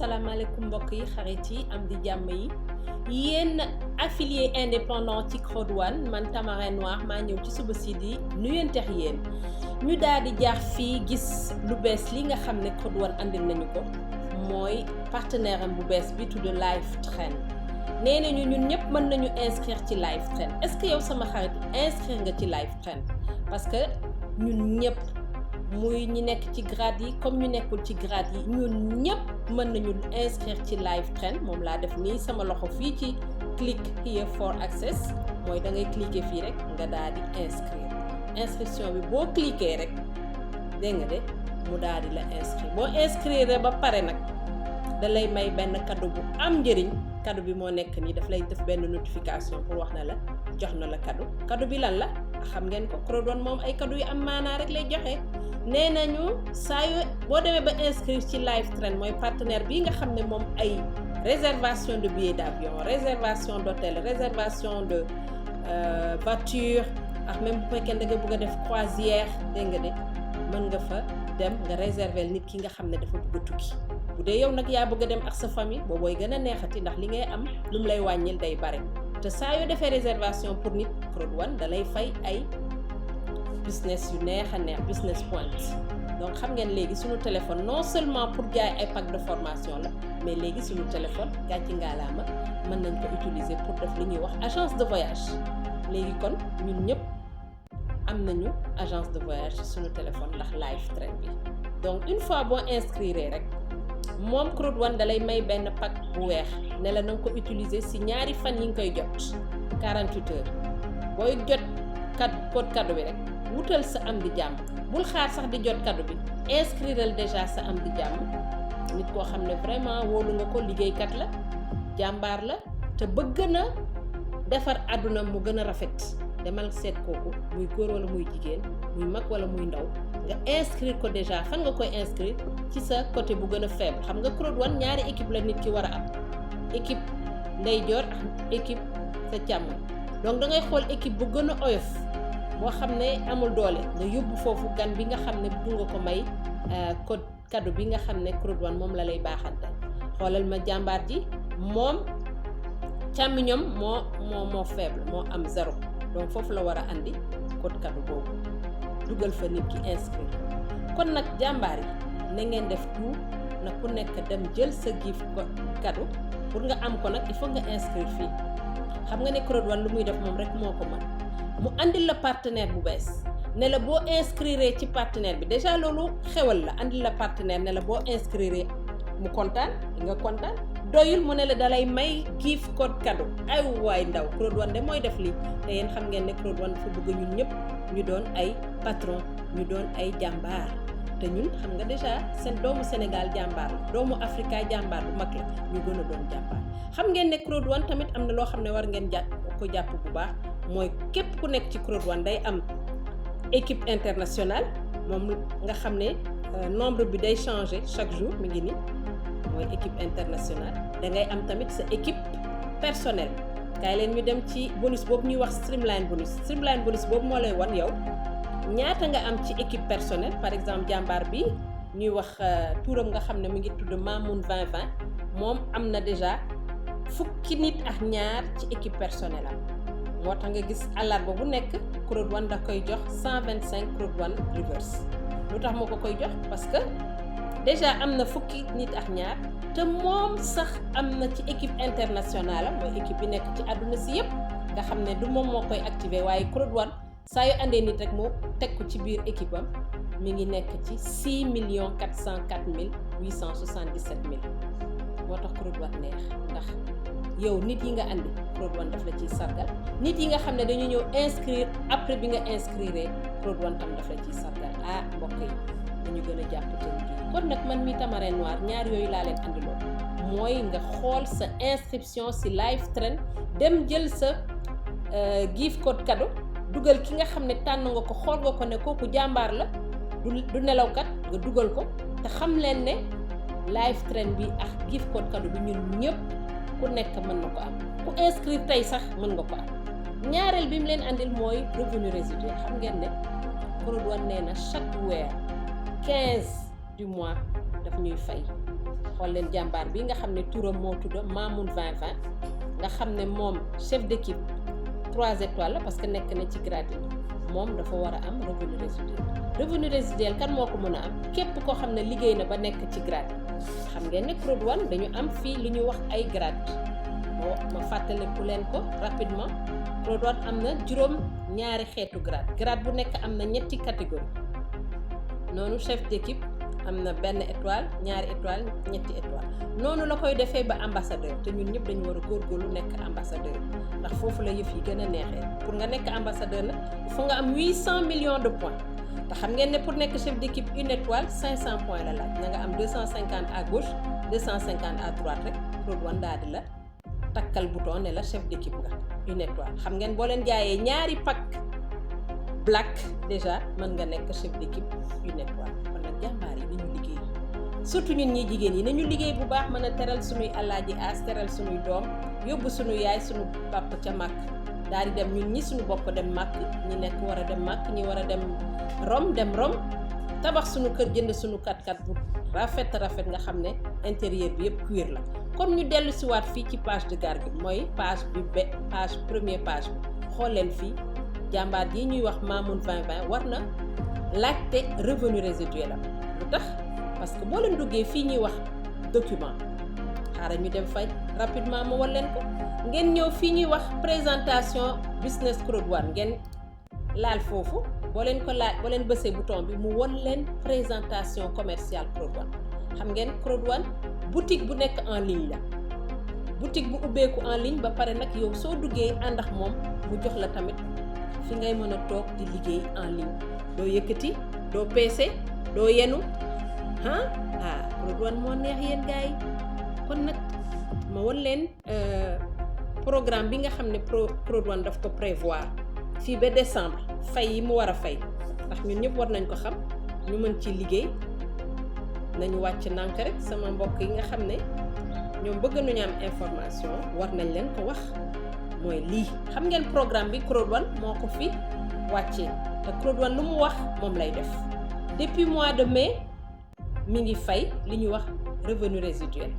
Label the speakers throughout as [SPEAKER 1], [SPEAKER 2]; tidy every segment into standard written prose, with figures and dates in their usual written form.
[SPEAKER 1] salaamaaleykum mbokk yi xarit yi am di jàmm yi yéen affilié indépendant ci Code One man Tamara Noir maa ñëw ci suba si di nuyanteex yéen ñu daal di jaar fii gis lu bees li nga xam ne Code One andil nañu ko mooy partenaire am bu bees bi tudd Livetrend nee nañu ñun ñëpp mën nañu inscrire ci Livetrend est-ce que yow sama xarit inscrire nga ci Livetrend parce que ñun ñëpp muy ñi nekk ci grade yi comme ñu nekkul ci grade yi ñun ñëpp mën nañu inscrire ci Livetrend moom laa def nii sama loxo fii ci click here for access mooy da ngay cliquer fii rek nga daal di inscription bi boo cliquer rek dégg nga de mu daal di la inscrire boo inscrire ba pare nag da lay may benn cadeau bu am njëriñ cadeau bi moo nekk nii daf lay def benn notification pour wax na la jox na la cadeau bi lan la xam ngeen ko Code One moom ay cadeau yu am maanaa rek lay joxe. nee nañu saa yoo boo demee ba inscrire ci Livetrend mooy partenaire bii nga xam ne moom ay réservation de billets d'avion réservation d'hôtel réservation de voiture ak même bu fekkee da nga bëgg a def croisière dégg nga de mën nga fa dem nga réserver nit ki nga xam ne dafa bëgg a tukki bu dee yow nag yaa bëgg a dem ak sa famille boobooy gën a neexati ndax li ngay am lu mu lay wàññil day bare te saa yoo defee réservation pour nit Code One da lay fay ay business yu neex a neex business points donc xam ngeen léegi suñu téléphone non seulement pour jaay ay pack de formation la mais léegi suñu téléphone gàcci ngaalaama mën nañ ko utiliser pour def li ñuy wax agence de voyage léegi kon ñun ñëpp am nañu agence de voyage ci suñu téléphone ndax Livetrend bi donc une fois boo inscrire rek moom Code One da lay may benn pack bu weex ne la na nga ko utiliser si ñaari fan yi nga koy jot 48 heures booy jot code cadeau bi rek wutal sa am di jàmm bul xaar sax di jot cadeau bi inscriral déjà sa am di jàmm nit koo xam ne vraiment wóolu nga ko liggéeykat la jàmbaar la te bëgg na defar àdduna mu gën a rafet demal seet kooku muy góor wala muy jigéen muy mag wala muy ndaw nga inscrire ko déjà fan nga koy inscrire ci sa côté bu gën a faible xam nga Code One ñaari équipe la nit ki war a am équipe ndeyjoor ak équipe sa càmmoñ donc da ngay xool équipe bu gën a oyof boo xam ne amul doole nga yóbbu foofu gan bi nga xam ne bu nga ko may code cadeau bi nga xam ne Code One moom la lay baaxante xoolal ma jàmbaar ji moom càmmiñam moo faible moo am 0 donc foofu la war a andi code cadeau boobu dugal fa nit ki inscrire kon nag jàmbaar yi na ngeen def tout na ku nekk dem jël sa gift cadeau pour nga am ko nag il faut nga inscrire fii xam nga ne Code One lu muy def moom rek moo ko mën mu andil la partenaire bu bees ne la boo inscrire ci partenaire bi déjà loolu xewal la andil la partenaire ne la boo inscrire mu kontaan nga kontaan doyul mu ne la dalay may gift code cadeau ay waay ndaw Code One de mooy def lii te yéen xam ngeen ne Code One dafa bëgg ñun ñëpp ñu doon ay patron ñu doon ay jàmbaar te ñun xam nga déjà seen doomu Sénégal jàmbaar la doomu Afrika jàmbaar bu mag la ñu gën a doon jàmbaar xam ngeen ne Code One tamit am na loo xam ne war ngeen jàpp bu baax mooy képp ku nekk ci Code One day am équipe internationale moom nga xam ne nombre bi day changer chaque jour mi ngi ni mooy équipe internationale da ngay am tamit sa équipe personnelle kaay leen ñu dem ci bonus boobu ñuy wax streamline bonus boobu moo lay wan yow ñaata nga am ci équipe personnelle par exemple jàmbaar bi ñuy wax turam nga xam ne mi ngi tudd Mamoun 2020 moom am na déjà fukki nit ak ñaar ci équipe personnelle am moo tax nga gis àllarba bu nekk Code One da koy jox 125 Code One reverse lu tax moo ko koy jox parce que déjà am na fukki nit ak ñaar te moom sax am na ci équipe internationale am mooy équipe bi nekk ci àdduna si yëpp nga xam ne du moom moo koy activer waaye Code One saa yu andee nit rek moo teg ko ci biir équipe am mi ngi nekk ci 6 404 877 000 moo tax Code One neex ndax yow nit yi nga andi Code One daf la ciy sargal nit yi nga xam ne dañu ñëw inscrire après bi nga inscrire Code One tam daf la ciy sargal mbokk yi dañu gën a jàpp te liggéey kon nag man mi Tamara Noir ñaar yooyu laa leen andiloo mooy nga xool sa inscription si Livetrend dem jël sa gift code cadeau dugal ki nga xam ne tànn nga ko xool nga ko ne kooku jàmbaar la du nelawkat nga dugal ko te xam leen ne Livetrend bi ak gift code cadeau bi ñun ñëpp ku nekk mën na ko am ku inscrire tey sax mën nga ko am ñaareel bi mu leen andil mooy revenu résiduel xam ngeen ne Code One nee na chaque weer 15 du mois daf ñuy fay xool leen jàmbaar bi nga xam ne turam moo tudd Mamoun 2020 nga xam ne moom chef d'équipe 3 étoiles la parce que nekk na ci grade yi moom dafa war a am revenu résiduel. Revenu résiduel kan moo ko mën a am képp koo xam ne liggéey na ba nekk ci grade xam ngeen ne Code One dañu am fii li ñuy wax ay grade ma fàttaliku leen ko rapidement. Code One am na juróom ñaari xeetu grade bu nekk am na ñetti catégorie noonu chef d'équipe am na benn étoile ñaari étoile ñetti étoile noonu la koy defee ba ambassadeur te ñun ñëpp dañu war a góorgóorlu nekk ambassadeur ndax foofu la yëf yi gën a neexee pour nga nekk ambassadeur nag il faut nga am 800 millions de points te xam ngeen ne pour nekk chef d'équipe une étoile 500 points la laaj na nga am 250 à gauche 250 à droite rek Code One daal di la takkal bouton ne la chef d'équipe nga une étoile xam ngeen boo leen jaayee ñaari pack black déjà mën nga nekk chef d'équipe une étoile kon nag jàmbaar yi nañu liggéey surtout ñun ñi jigéen yi nañu liggéey bu baax mën a teral suñuy alaaji aas teral suñuy doom yóbbu suñu yaay suñu papa ca màkk daal di dem ñun ñi suñu bopp dem màkk ñi nekk war a dem màkk ñi war a dem Rome tabax suñu kër jënd suñu 4x4 bu rafet nga xam ne intérieur bi yëpp cuir la kon ñu dellu si waat fii ci page de garde bi mooy page première page bi xool leen fii jàmbaar yi ñuy wax Mamoun 2020 war na laajte revenu résiduel am lu tax parce que boo leen duggee fii ñuy wax document xaaral ñu dem fay rapidement ma wan leen ko ngeen ñëw fii ñuy wax présentation business Code One ngeen laal foofu boo leen bësee bouton bi mu won leen présentation commerciale Code One xam ngeen Code One boutique bu nekk en ligne la boutique bu ubbeeku en ligne ba pare nag yow soo duggee ànd ak moom mu jox la tamit fi ngay mën a toog di liggéey en ligne doo yëkkati doo peese doo yenu Code One moo neex yéen gars yi kon nag ma won leen programme bi nga xam ne Code One daf ko prévoir fii ba décembre fay yi mu war a fay ndax ñun ñëpp war nañ ko xam ñu mën ci liggéey nañu wàcc nànk rek sama mbokk yi nga xam ne ñoom bëgg nañu am information war nañ leen ko wax mooy lii xam ngeen programme bi Code One moo ko fi wàccee te Code One lu mu wax moom lay def depuis mois de mai mi ngi fay li ñuy wax revenu résiduel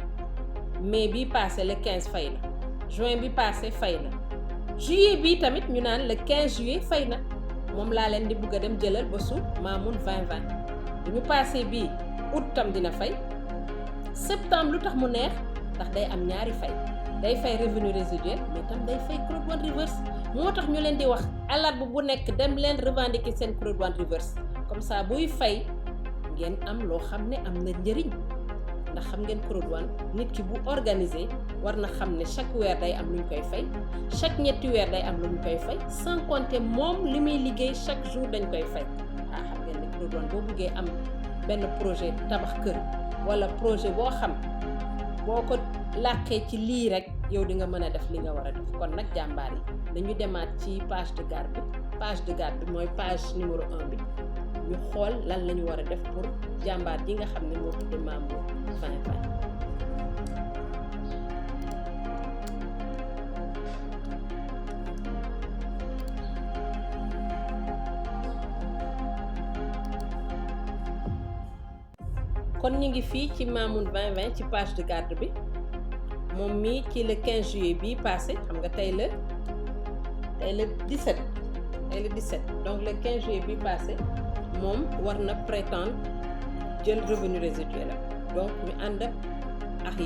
[SPEAKER 1] mai bi passé le 15 fay na juin bi passé fay na juillet bi tamit ñu naan le 15 juillet fay na moom laa leen di bëgg a dem jëlal ba su Mamoun 2020 bu ñu passé bii août tam dina fay septembre lu tax mu neex ndax day am ñaari fay day fay revenu résiduel mais tam day fay Code One reverse moo tax ñu leen di wax alaat bu nekk dem leen revendiquer seen Code One reverse comme ça buy fay ngeen am loo xam ne am na njëriñ ndax xam ngeen Code One nit ki bu organisé war na xam ne chaque weer day am lu ñu koy fay chaque ñetti weer day am lu ñu koy fay sans compter moom li muy liggéey chaque jour dañ koy fay xam ngeen ne Code One boo buggee am benn projet tabax kër wala projet boo xam boo ko làqee ci lii rek yow di nga mën a def li nga war a def kon nag jàmbaar yi dañu demaat ci page de garde bi mooy page numéro 1 bi ñu xool lan la ñu war a def pour jàmbaar ji nga xam ne moo tudd Mamoun 2020 kon ñu ngi fii ci Mamoun 2020 ci page de garde bi moom mii ci le 15 juillet bii passé xam nga tey le 17 donc le 15 juillet bii passé moom war na prétendre jël revenu résiduel la donc ñu ànd ak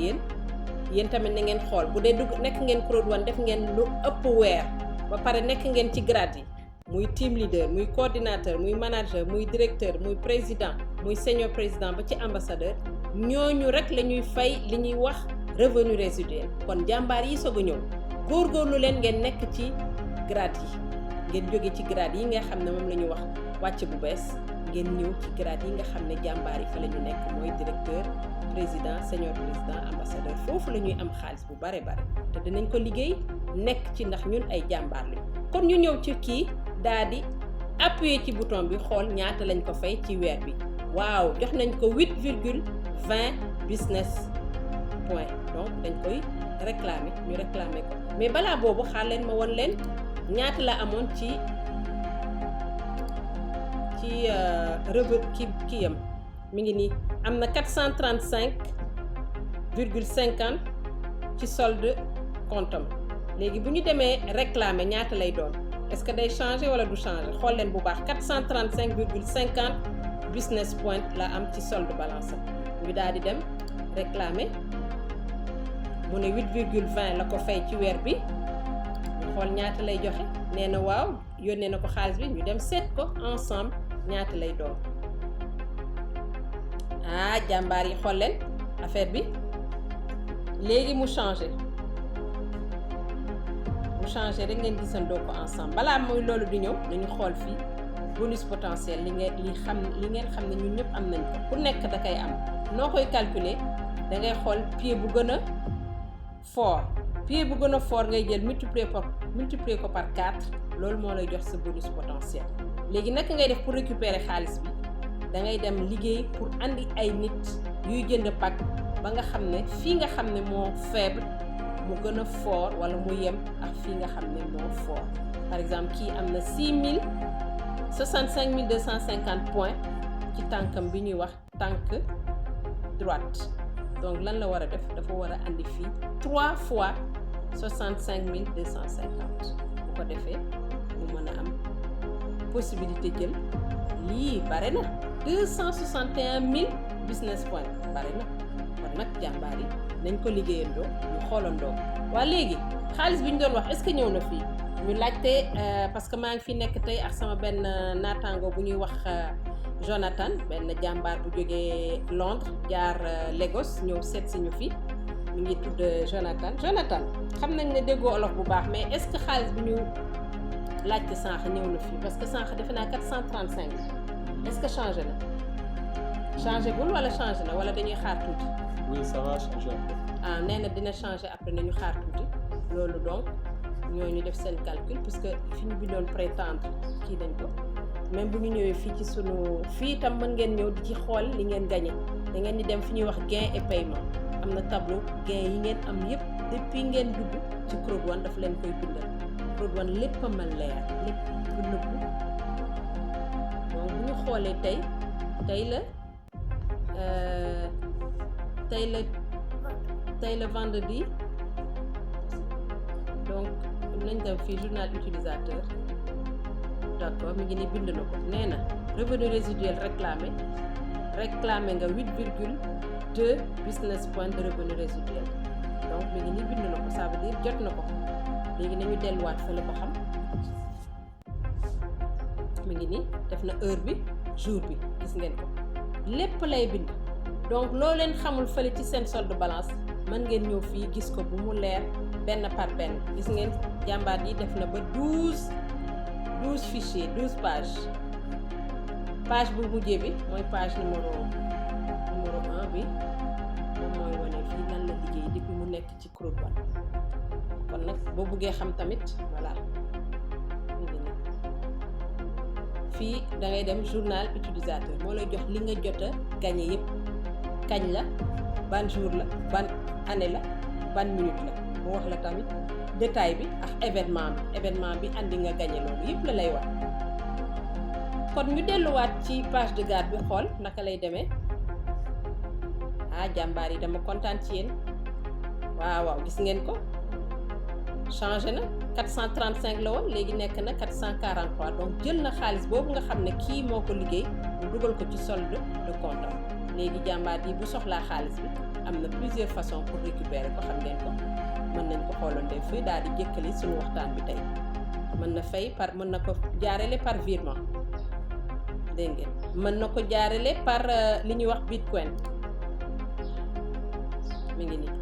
[SPEAKER 1] yéen tamit na ngeen xool bu dee nekk ngeen Code One def ngeen lu ëpp weer ba pare nekk ngeen ci grade yi muy team leader muy coordinateur muy manager muy directeur muy président muy senior président ba ci ambassadeur ñooñu rek la ñuy fay li ñuy wax revenu résiduel kon jàmbaar yi soog a ñëw góorgóorlu leen ngeen nekk ci grade yi ngeen jóge ci grade yi nga xam ne moom la ñuy wax wàcc bu bees ngeen ñëw ci grade yi nga xam ne jàmbaar yi fa la ñu nekk mooy directeur président senior président ambassadeur foofu la ñuy am xaalis bu bare te dinañ ko liggéey nekk ci ndax ñun ay jàmbaar lañu kon ñu ñëw ci kii daal di appuyer ci bouton bi xool ñaata lañ ko fay ci weer bi waaw jox nañ ko 8,20 business point donc dañ koy ñu réclamer ko mais balaa boobu xaar leen ma won leen ñaata la amoon ci revenu kii yam mi ngi nii am na 435 virgule 50 ci solde compte léegi bu ñu demee réclamer ñaata lay doon est-ce que day changer wala du changer xool leen bu baax 435 virgule 50 business point la am ci solde balance ñu daal di dem réclamer mu ne 8 virgule 20 la ko fay ci weer bi ñu xool ñaata lay joxe nee na waaw yónnee na ko xaalis bi ñu dem seet ko ensemble ñaata lay doon jàmbaar yi xool leen affaire bi léegi mu changé rek ngeen gisandoo ko ensemble balaa mooy loolu di ñëw dañu xool fii bonus potentiel li ngeen xam ne ñun ñëpp am nañ ko ku nekk da koy am noo koy calculer da ngay xool pied bu gën a fort ngay jël multiplier ko par 4 loolu moo lay jox sa bonus potentiel léegi naka ngay def pour récupérer xaalis bi da ngay dem liggéey pour andi ay nit yuy jënd pack ba nga xam ne fii nga xam ne moo faible mu gën a fort wala mu yem ak fii nga xam ne moo fort par exemple kii am na 65 250 points ci tànkam bi ñuy wax tànk droite donc lan la war a def dafa war a andi fii 3 fois 65 250 bu ko defee mu mën a am possibilité jël lii bare na 261 000 business point bare na kon nag jàmbaar yi nañ ko liggéeyandoo ñu xoolandoo waa léegi xaalis bi ñu doon wax est-ce que ñëw na fii ñu laajte parce que maa ngi fi nekk tey ak sama benn naataango bu ñuy wax Jonathan benn jàmbaar bu jógee Londres jaar Lagos ñëw seet si ñu fi ñu ngi tudd Jonathan xam nañ ne déggoo olof bu baax mais est-ce que xaalis bi ñu laajte sànq ñëw na fii parce que sànq defe naa 435 est-ce que changé gul wala changé na wala dañuy xaar tuuti.
[SPEAKER 2] Oui, ça va changer un peu.
[SPEAKER 1] nee na dina changer après nañu xaar tuuti loolu donc ñooñu def seen calcul puisque fi ñu bindoon prétendre kii dañ ko même bu ñu ñëwee fii ci sunu fii itam mën ngeen ñëw di ci xool li ngeen gagné da ngeen di dem fi ñuy wax gain et paiement am na tableau gain yi ngeen am yépp depuis ngeen dugg ci Code One daf leen koy bindal Code One lépp a mën leer lépp bu nëbbu donc bu ñu xoolee tey la vendredi donc nañ dem fii journal utilisateur d'accord mi ngi ni bind na ko nee na revenu résiduel réclamé nga 8,2 business point de revenu résiduel donc mi ngi ni bind na ko ça veut dire jot na ko léegi nañu delluwaat fële ba xam mi ngi ni def na heure bi jour bi gis ngeen ko lépp lay bind donc loo leen xamul fële ci seen solde balance mën ngeen ñëw fii gis ko bu mu leer benn par benn gis ngeen jàmbaar yi def na ba 12 fichiers 12 page bu mujjee bi mooy page numéro 1 bi moom mooy wane fii lan la liggéey depuis mu nekk ci Code One kon nag boo buggee xam tamit voilà mu ngi nii fii da ngay dem journal utilisateur moo lay jox li nga jot a gagné yépp kañ la ban jour la ban année la ban minute la mu wax la tamit détail bi ak événement bi andi nga gagné loolu yépp la lay wax kon ñu delluwaat ci page de garde bi xool naka lay demee jàmbaar yi dama kontaan ci yéen waaw gis ngeen ko changé na 435 la woon léegi nekk na 443 donc jël na xaalis boobu nga xam ne kii moo ko liggéey mu dugal ko ci solde de compte léegi jàmbaar yi bu soxlaa xaalis bi am na plusieurs façons pour récupérer ko xam ngeen ko mën nañ ko xoolandee fii daal di jëkkali suñu waxtaan bi tey mën na ko jaarale par virement dégg ngeen mën na ko jaarale par li ñuy wax bitcoin mi ngi nii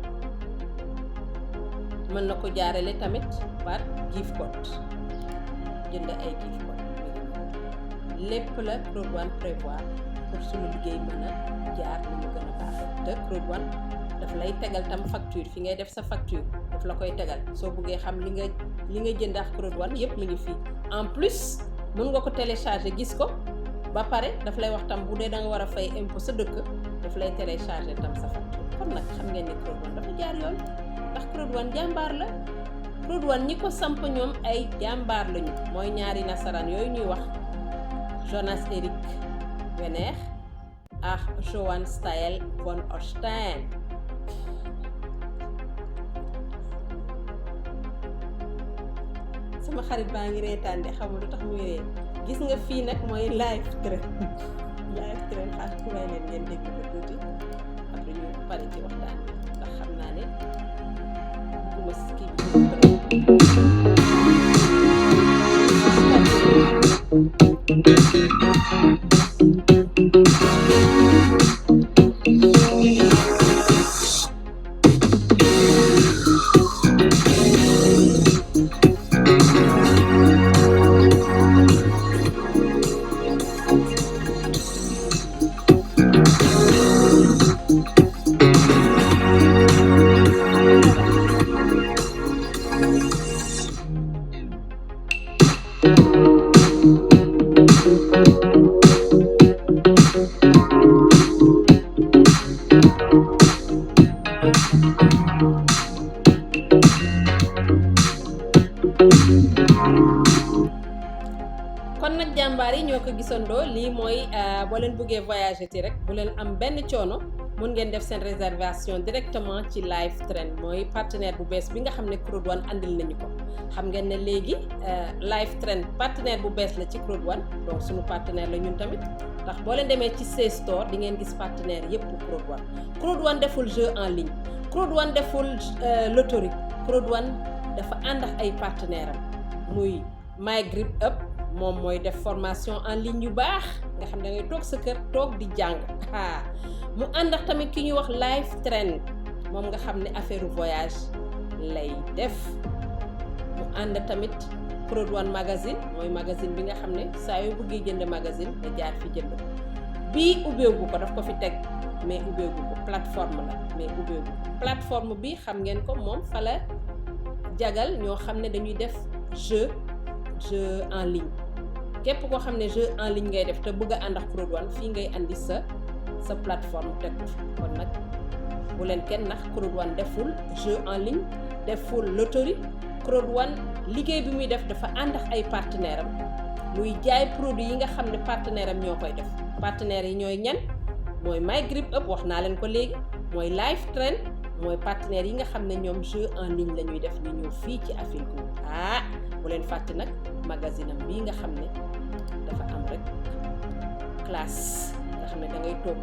[SPEAKER 1] mën na ko jaarale tamit par gift code jënd ay gift code lépp la Code One prévoir pour suñu liggéey mën a jaar ni mu gën a baax te Code One daf lay tegal tam facture fi ngay def sa facture daf la koy tegal soo buggee xam li nga jënd ak Code One yépp mi ngi fii en plus mën nga ko télécharger gis ko ba pare daf lay wax tam bu dee da nga war a fay impôt sa dëkk daf lay télécharger tam sa facture kon nag xam ngeen ni Code One dafa jaar yoon ndax Code One jàmbaar la Code One ñi ko samp ñoom ay jàmbaar lañu mooy ñaari nasaraan yooyu ñuy wax Jonas Erik Wener ak Johan Stael von Ostein sama xarit baa ngi reetaan de xamul lu tax muy ree gis nga fii nag mooy live train live train xaar ku may leen ngeen dégg ko tuuti après ñu pare ci waxtaan bi ndax xam naa ne bugguma kii kon nag jàmbaar yi ñoo ko gisandoo lii mooy boo leen bëggee voyager ti rek bu leen am benn coono mun ngeen def seen réservation directement ci Live Train mooy partenaire bu bees bi nga xam ne Code One andil nañu ko xam ngeen ne léegi Live Train partenaire bu bees la ci Code One donc suñu partenaire la ñun tamit ndax boo leen demee ci C Store di ngeen gis partenaire yépp Code One. Code One deful jeu en ligne Code One deful loterie Code One dafa ànd ak ay partenaire am muy My Grip Up moom mooy def formation en ligne yu baax nga xam da ngay toog sa kër toog di jàng mu ànd ak tamit ki ñuy wax Live Train moom nga xam ne affaire voyage lay def mu ànd tamit Code One magazine mooy magazine bi nga xam ne saa yoo bëggee jënd magazine nga jaar fi jënd ko bii ubbeegu ko daf ko fi teg mais ubbeegu ko plateforme la mais ubbeegu plateforme bi xam ngeen ko moom fa la jagal ñoo xam ne dañuy def jeu en ligne képp koo xam ne jeu en ligne ngay def te bëgg a ànd ak Code One fii ngay andi sa plateforme teg ko fi kon nag bu leen kenn nax Code One deful jeu en ligne deful loterie Code One liggéey bi muy def dafa ànd ak ay partenaire am muy jaay produit yi nga xam ne partenaire am ñoo koy def partenaires yi ñooy ñan mooy My Grip Up wax naa leen ko léegi mooy Live Train mooy partenaires yi nga xam ne ñoom jeu en ligne la ñuy def ñu ñëw fii ci Afilco bu leen fàtte nag magazine am bii nga xam ne dafa am rek classe nga xam ne da ngay toog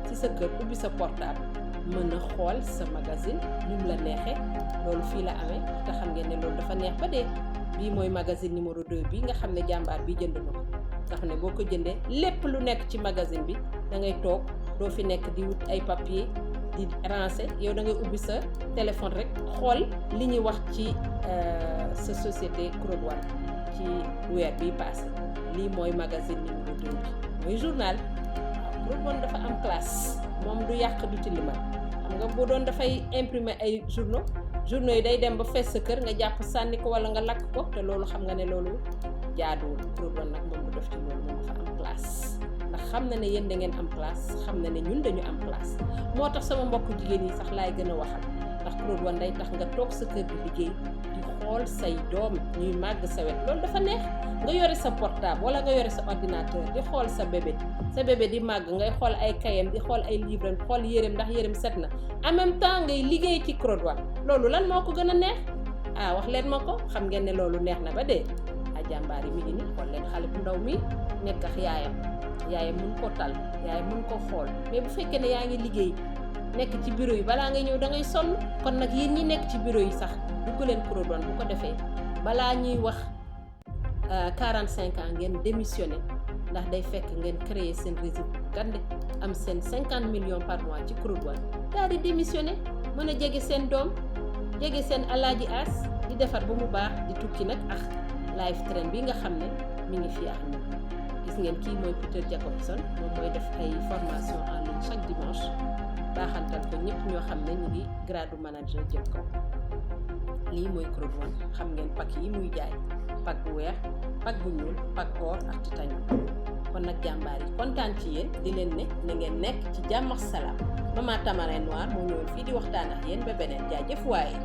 [SPEAKER 1] ci sa kër ubbi sa portable mën a xool sa magazine ni mu la neexee loolu fii la amee te xam ngeen ne loolu dafa neex ba dee bii mooy magazine numéro 2 bi nga xam ne jàmbaar bi jënd na ko nga xam ne boo ko jëndee lépp lu nekk ci magazine bi da ngay toog doo fi nekk di wut ay papier di ranger yow da ngay ubbi sa téléphone rek xool li ñuy wax ci sa société Code One ci weer bi passé lii mooy magazine numéro 2 bi mooy journal waaw Code One dafa am classe moom du yàq du tilimal xam nga boo doon dafay imprimer ay journaux yi day dem ba fees sa kër nga jàpp sànni ko wala nga lakk ko te loolu xam nga ne loolu jaaduwul Code One nag moom du def ci loolu moom dafa am classe ndax xam na ne yéen da ngeen am classe xam na ne ñun dañu am classe moo tax sama mbokku jigéen yi sax laay gën a waxal ndax Code One day tax nga toog sa kër di liggéey di xool say doom ñuy màgg sa wet loolu dafa neex nga yore sa portable wala nga yore sa ordinateur di xool sa bébé di màgg ngay xool ay kayam di xool ay livre xool yéreem ndax yéreem set na en même temps ngay liggéey ci Code One loolu lan moo ko gën a neex wax leen ma ko xam ngeen ne loolu neex na ba dee jàmbaar yi mi ngi nii xool leen xale bu ndaw mi nekk ak yaayam mun ko tal yaayam mun ko xool mais bu fekkee ne yaa ngi liggéey nekk ci bureau yi balaa ngay ñëw da ngay sonn kon nag yéen ñi nekk ci bureau yi sax dugg leen Code One bu ko defee balaa ñuy wax 45 ans ngeen démissionné ndax day fekk ngeen créer seen réseau gande am seen 50 millions par mois ci Code One daal di démissionné mën a jege seen doom jege seen alaaji as di defar ba mu baax di tukki nag ak Live Train bi nga xam ne mi ngi fii ak ñun gis ngeen kii mooy Peter Jacobson moom mooy def ay formation en ligne chaque dimanche baaxantal ko ñëpp ñoo xam ne ñu ngi grade manager jëm kaw lii mooy Code One xam ngeen pack yi muy jaay pack bu weex pack bu ñuul pack or ak titanium kon nag jàmbaar yi kontaan ci yéen di leen ne na ngeen nekk ci jàmm ak salaam Maman Tamarin Noir moo ñëwoon fii di waxtaan ak yéen ba beneen jaajëf waaye